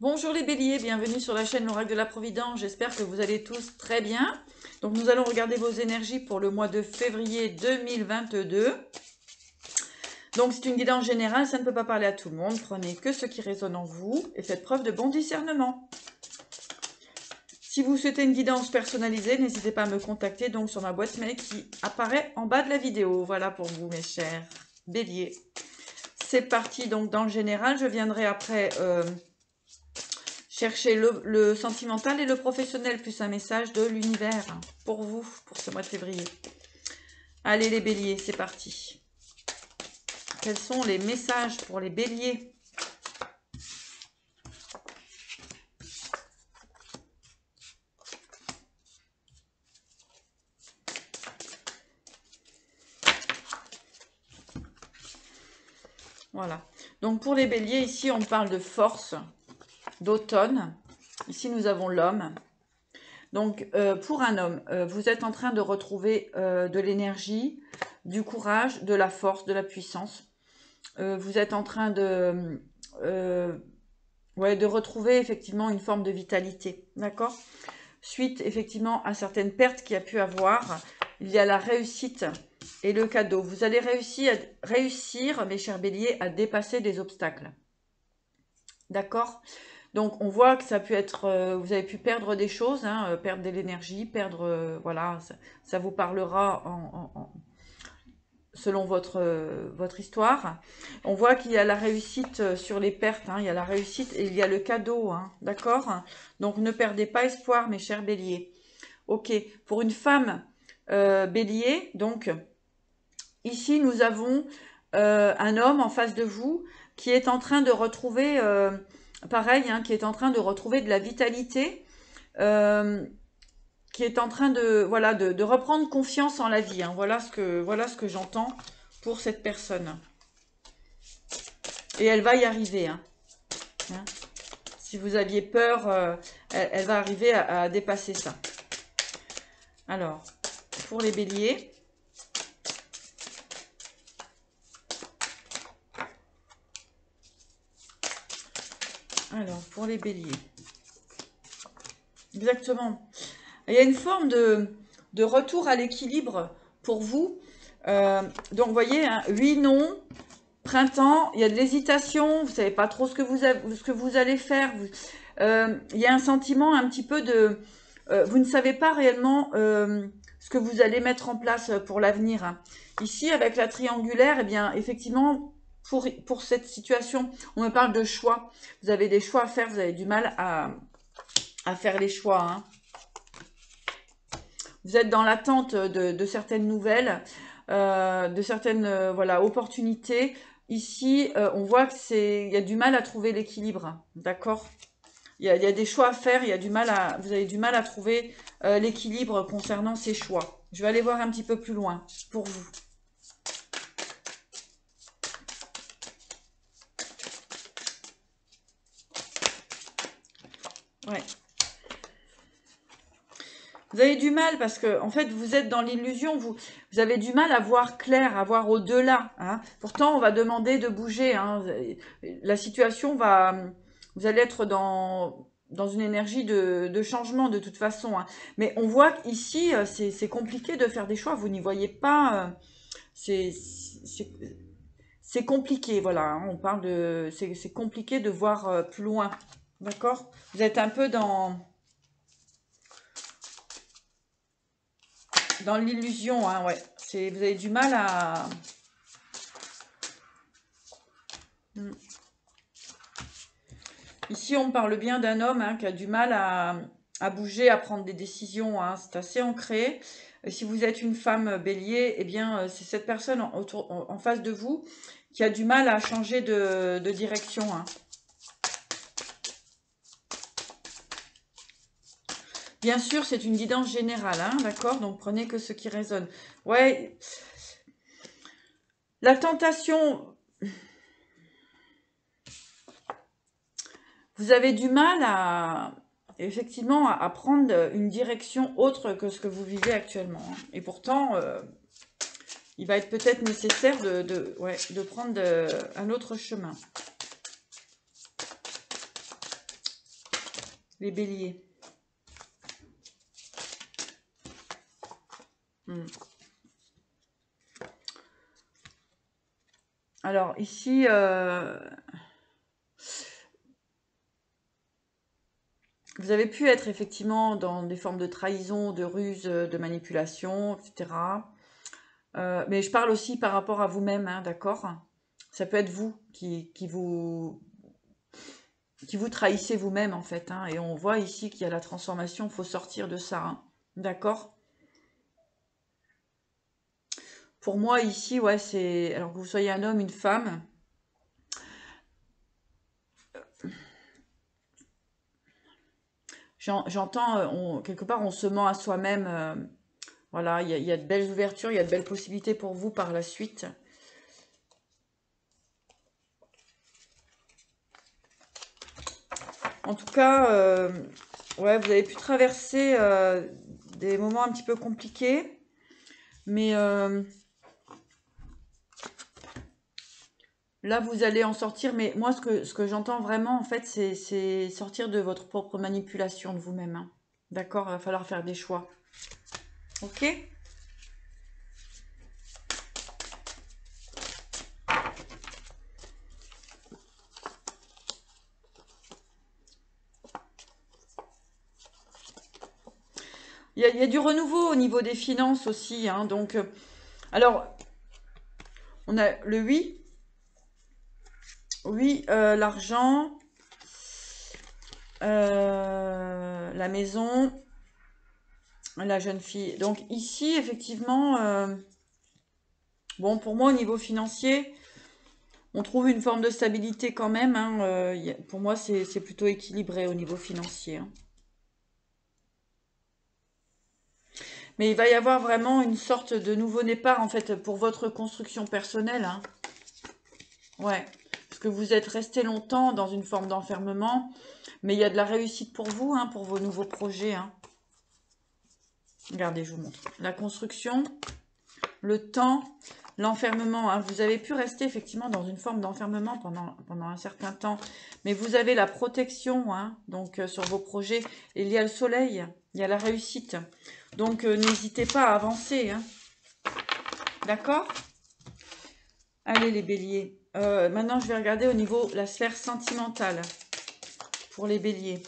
Bonjour les béliers, bienvenue sur la chaîne l'Oracle de la Providence, j'espère que vous allez tous très bien. Donc nous allons regarder vos énergies pour le mois de février 2022. Donc c'est une guidance générale, ça ne peut pas parler à tout le monde, prenez que ce qui résonne en vous et faites preuve de bon discernement. Si vous souhaitez une guidance personnalisée, n'hésitez pas à me contacter donc sur ma boîte mail qui apparaît en bas de la vidéo. Voilà pour vous mes chers béliers. C'est parti donc dans le général, je viendrai après... cherchez le sentimental et le professionnel, plus un message de l'univers pour vous, pour ce mois de février. Allez les béliers, c'est parti. Quels sont les messages pour les béliers? Voilà. Donc pour les béliers, ici on parle de force, d'automne. Ici nous avons l'homme. Donc pour un homme, vous êtes en train de retrouver de l'énergie, du courage, de la force, de la puissance. Vous êtes en train de retrouver effectivement une forme de vitalité, d'accord? Suite effectivement à certaines pertes qu'il y a pu avoir, il y a la réussite et le cadeau. Vous allez réussir, mes chers béliers, à dépasser des obstacles, d'accord? Donc on voit que ça peut être, vous avez pu perdre des choses, hein, perdre de l'énergie, perdre, voilà, ça vous parlera selon votre histoire. On voit qu'il y a la réussite sur les pertes, hein, il y a la réussite et il y a le cadeau, hein, d'accord? Donc ne perdez pas espoir, mes chers béliers. Ok, pour une femme bélier, donc ici nous avons un homme en face de vous qui est en train de retrouver, pareil, hein, qui est en train de retrouver de la vitalité, qui est en train de, voilà, de reprendre confiance en la vie. Hein. Voilà ce que j'entends pour cette personne. Et elle va y arriver. Hein. Hein. Si vous aviez peur, elle va arriver à dépasser ça. Alors, pour les béliers. Alors, pour les béliers. Exactement. Il y a une forme de retour à l'équilibre pour vous. Donc, vous voyez, hein, oui, non, printemps, il y a de l'hésitation, vous ne savez pas trop ce que vous allez faire. Il y a un sentiment un petit peu de... vous ne savez pas réellement ce que vous allez mettre en place pour l'avenir. Hein. Ici, avec la triangulaire, eh bien, effectivement, pour cette situation, on me parle de choix. Vous avez des choix à faire, vous avez du mal à faire les choix. Hein. Vous êtes dans l'attente de certaines nouvelles, de certaines voilà, opportunités. Ici, on voit qu'il y a du mal à trouver l'équilibre, d'accord? Il y a des choix à faire, vous avez du mal à trouver l'équilibre concernant ces choix. Je vais aller voir un petit peu plus loin pour vous. Ouais. Vous avez du mal parce que, en fait, vous êtes dans l'illusion, vous avez du mal à voir clair, à voir au-delà. Hein. Pourtant, on va demander de bouger. Hein. La situation va... Vous allez être dans une énergie de changement de toute façon. Hein. Mais on voit qu'ici, c'est compliqué de faire des choix. Vous n'y voyez pas... c'est compliqué, voilà. Hein. On parle de... C'est compliqué de voir plus loin. D'accord? Vous êtes un peu dans l'illusion, hein, ouais. Vous avez du mal à... Ici, on parle bien d'un homme hein, qui a du mal à bouger, à prendre des décisions. Hein. C'est assez ancré. Si vous êtes une femme bélier, eh bien, c'est cette personne en face de vous qui a du mal à changer de direction. Hein. Bien sûr, c'est une guidance générale, hein, d'accord? Donc, prenez que ce qui résonne. Ouais, la tentation... Vous avez du mal effectivement, à prendre une direction autre que ce que vous vivez actuellement. Hein. Et pourtant, il va être peut-être nécessaire de prendre un autre chemin. les béliers. Alors ici, vous avez pu être effectivement dans des formes de trahison, de ruse, de manipulation, etc. Mais je parle aussi par rapport à vous-même, hein, d'accord? Ça peut être vous qui vous trahissez vous-même en fait, hein, et on voit ici qu'il y a la transformation, il faut sortir de ça, hein, d'accord? Pour moi ici, ouais, c'est, alors que vous soyez un homme, une femme, j'entends, quelque part on se ment à soi-même, voilà, il y a de belles ouvertures, il y a de belles possibilités pour vous par la suite. En tout cas, ouais, vous avez pu traverser des moments un petit peu compliqués, mais là, vous allez en sortir. Mais moi, ce que j'entends vraiment, en fait, c'est sortir de votre propre manipulation de vous-même, hein. D'accord? Il va falloir faire des choix. Ok? Il y a du renouveau au niveau des finances aussi, hein. Donc, alors, on a le oui. Oui, l'argent, la maison, la jeune fille. Donc ici, effectivement, bon, pour moi, au niveau financier, on trouve une forme de stabilité quand même, hein. Pour moi, c'est plutôt équilibré au niveau financier, hein. Mais il va y avoir vraiment une sorte de nouveau départ, en fait, pour votre construction personnelle, hein. Ouais, parce que vous êtes resté longtemps dans une forme d'enfermement, mais il y a de la réussite pour vous, hein, pour vos nouveaux projets, hein. Regardez, je vous montre. La construction, le temps, l'enfermement, hein. Vous avez pu rester effectivement dans une forme d'enfermement pendant un certain temps, mais vous avez la protection, hein, donc sur vos projets. Et il y a le soleil, il y a la réussite. Donc n'hésitez pas à avancer, hein. D'accord? Allez les béliers. Maintenant je vais regarder au niveau de la sphère sentimentale pour les béliers.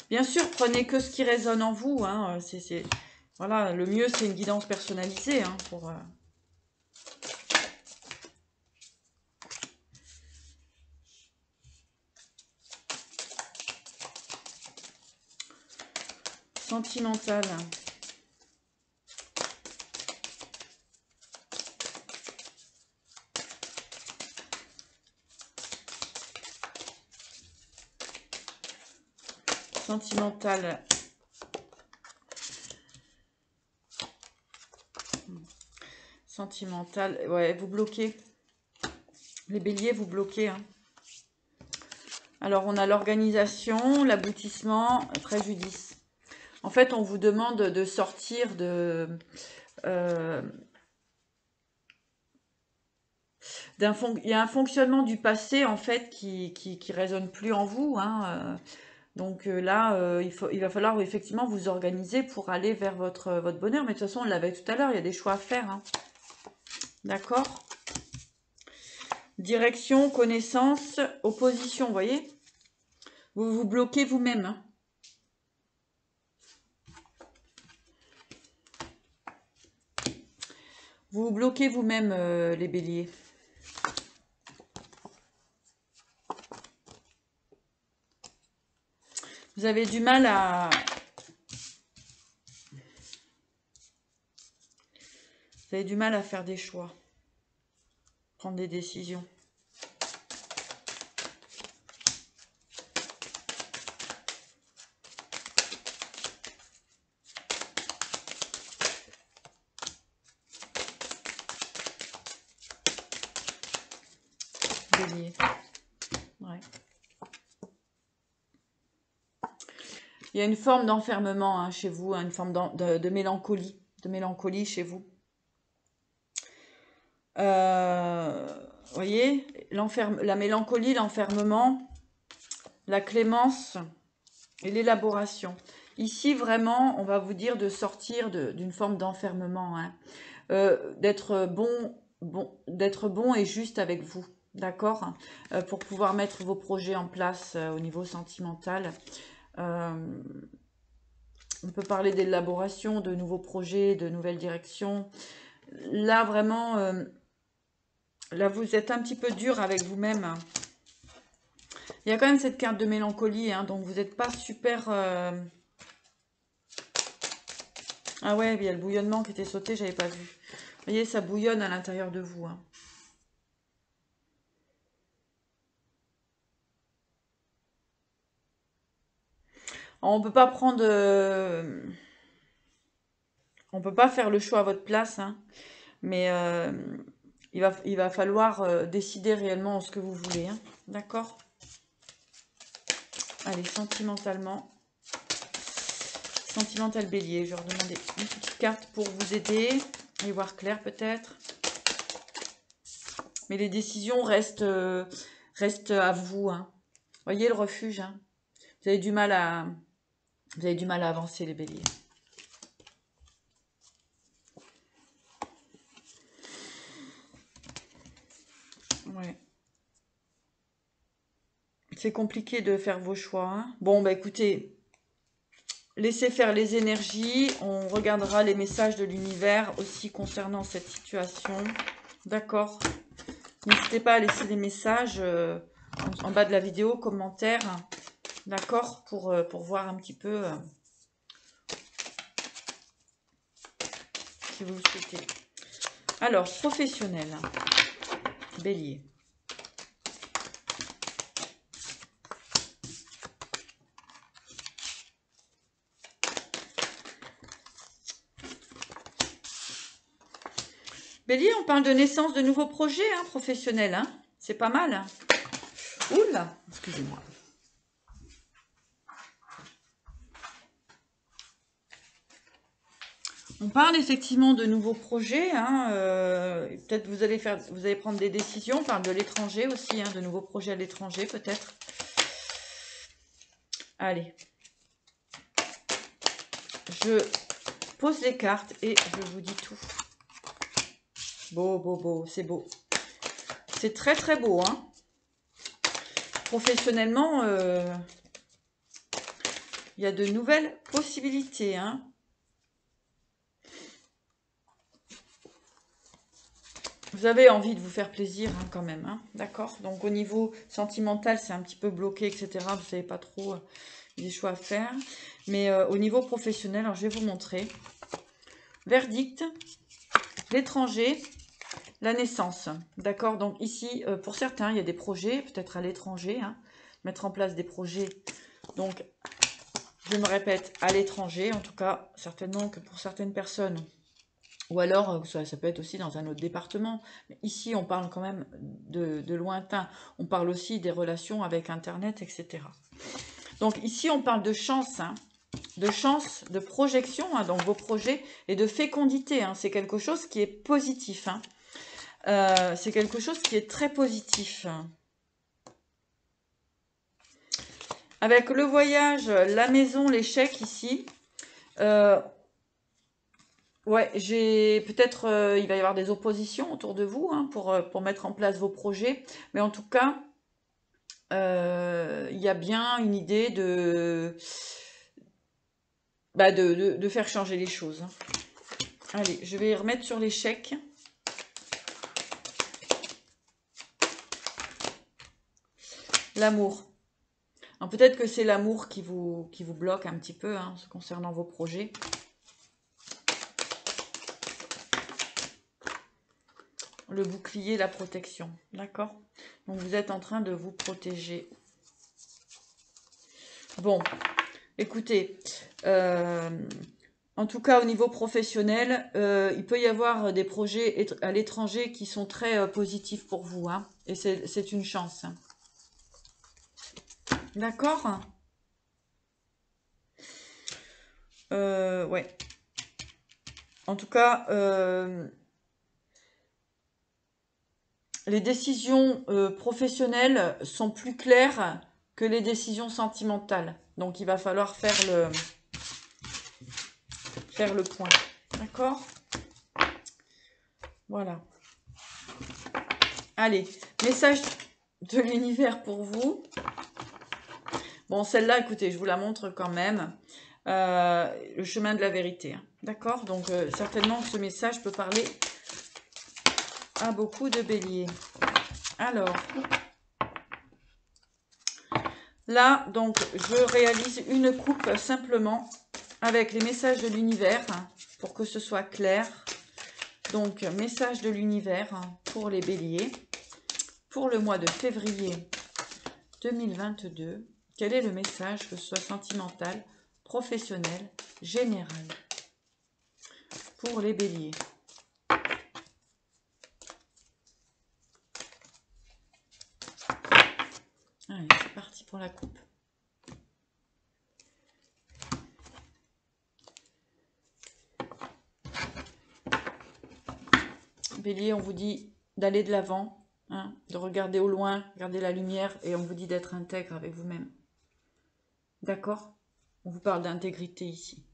Bien sûr, prenez que ce qui résonne en vous, hein. Voilà, le mieux c'est une guidance personnalisée, hein, pour... Sentimental. Sentimental. Sentimental. Ouais, vous bloquez. Les béliers, vous bloquez, hein. Alors, on a l'organisation, l'aboutissement, préjudice. En fait, on vous demande de sortir de... il y a un fonctionnement du passé, en fait, qui résonne plus en vous, hein. Donc là, il va falloir effectivement vous organiser pour aller vers votre bonheur. Mais de toute façon, on l'avait tout à l'heure, il y a des choix à faire, hein. D'accord? Direction, connaissance, opposition, vous voyez? Vous vous bloquez vous-même, hein. Vous vous bloquez vous-même, les béliers. Vous avez du mal à... Vous avez du mal à faire des choix. Prendre des décisions. Bélier. Ouais. Il y a une forme d'enfermement, hein, chez vous, hein, une forme de mélancolie. De mélancolie chez vous. Vous voyez, la mélancolie, l'enfermement, la clémence et l'élaboration. Ici, vraiment, on va vous dire de sortir d'une forme d'enfermement, hein. D'être bon et juste avec vous, d'accord, pour pouvoir mettre vos projets en place au niveau sentimental. On peut parler d'élaboration, de nouveaux projets, de nouvelles directions. Là, vraiment, là, vous êtes un petit peu dur avec vous-même. Il y a quand même cette carte de mélancolie, hein, donc vous n'êtes pas super... Ah ouais, il y a le bouillonnement qui était sauté, j'avais pas vu. Vous voyez, ça bouillonne à l'intérieur de vous, hein. On peut pas prendre... on peut pas faire le choix à votre place, hein, mais il va falloir décider réellement ce que vous voulez, hein, d'accord? Allez, sentimentalement. Sentimental bélier, je vais leur demander une petite carte pour vous aider et voir clair peut-être. Mais les décisions restent à vous, hein. Voyez le refuge, hein. Vous avez du mal à avancer, les béliers. Ouais. C'est compliqué de faire vos choix, hein. Bon, bah écoutez, laissez faire les énergies. On regardera les messages de l'univers aussi concernant cette situation. D'accord. N'hésitez pas à laisser des messages en bas de la vidéo, commentaires. D'accord, pour voir un petit peu si vous le souhaitez. Alors, professionnel, bélier. Bélier, on parle de naissance de nouveaux projets professionnels. Hein. C'est pas mal. Hein. Oula, excusez-moi. On parle effectivement de nouveaux projets. Hein, peut-être vous allez prendre des décisions. On parle de l'étranger aussi, hein, de nouveaux projets à l'étranger peut-être. Allez. Je pose les cartes et je vous dis tout. Beau, c'est beau. C'est très très beau, hein. Professionnellement, il y a de nouvelles possibilités, hein. Vous avez envie de vous faire plaisir hein, quand même, hein, d'accord? Donc au niveau sentimental, c'est un petit peu bloqué, etc. Vous ne savez pas trop les choix à faire. Mais au niveau professionnel, alors je vais vous montrer. Verdict, l'étranger, la naissance, d'accord? Donc ici, pour certains, il y a des projets, peut-être à l'étranger, hein, mettre en place des projets. Donc, je me répète, à l'étranger, en tout cas, certainement que pour certaines personnes... Ou alors, ça peut être aussi dans un autre département. Mais ici, on parle quand même de lointain. On parle aussi des relations avec Internet, etc. Donc ici, on parle de chance, hein, de projection, hein, donc vos projets, et de fécondité. Hein, c'est quelque chose qui est positif. Hein. C'est quelque chose qui est très positif. Avec le voyage, la maison, l'échec ici... ouais, peut-être il va y avoir des oppositions autour de vous hein, pour mettre en place vos projets, mais en tout cas, il y a bien une idée de faire changer les choses. Hein. Allez, je vais remettre sur l'échec. L'amour. Peut-être que c'est l'amour qui vous bloque un petit peu hein, concernant vos projets. Le bouclier, la protection. D'accord? Donc, vous êtes en train de vous protéger. Bon, écoutez, en tout cas, au niveau professionnel, il peut y avoir des projets à l'étranger qui sont très positifs pour vous. Hein, et c'est une chance. Hein. D'accord? Ouais. En tout cas... les décisions professionnelles sont plus claires que les décisions sentimentales. Donc, il va falloir faire le point. D'accord? Voilà. Allez, message de l'univers pour vous. Bon, celle-là, écoutez, je vous la montre quand même. Le chemin de la vérité. Hein. D'accord? Donc, certainement que ce message peut parler à beaucoup de béliers. Alors, là, donc, je réalise une coupe simplement avec les messages de l'univers pour que ce soit clair. Donc, message de l'univers pour les béliers pour le mois de février 2022. Quel est le message, que ce soit sentimental, professionnel, général pour les béliers? Allez, c'est parti pour la coupe. Bélier, on vous dit d'aller de l'avant, hein, de regarder au loin, regarder la lumière, et on vous dit d'être intègre avec vous-même. D'accord? On vous parle d'intégrité ici.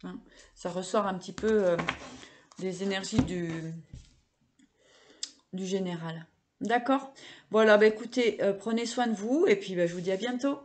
Hein. Ça ressort un petit peu des énergies du général. D'accord? Voilà, bah écoutez, prenez soin de vous, et puis bah, je vous dis à bientôt.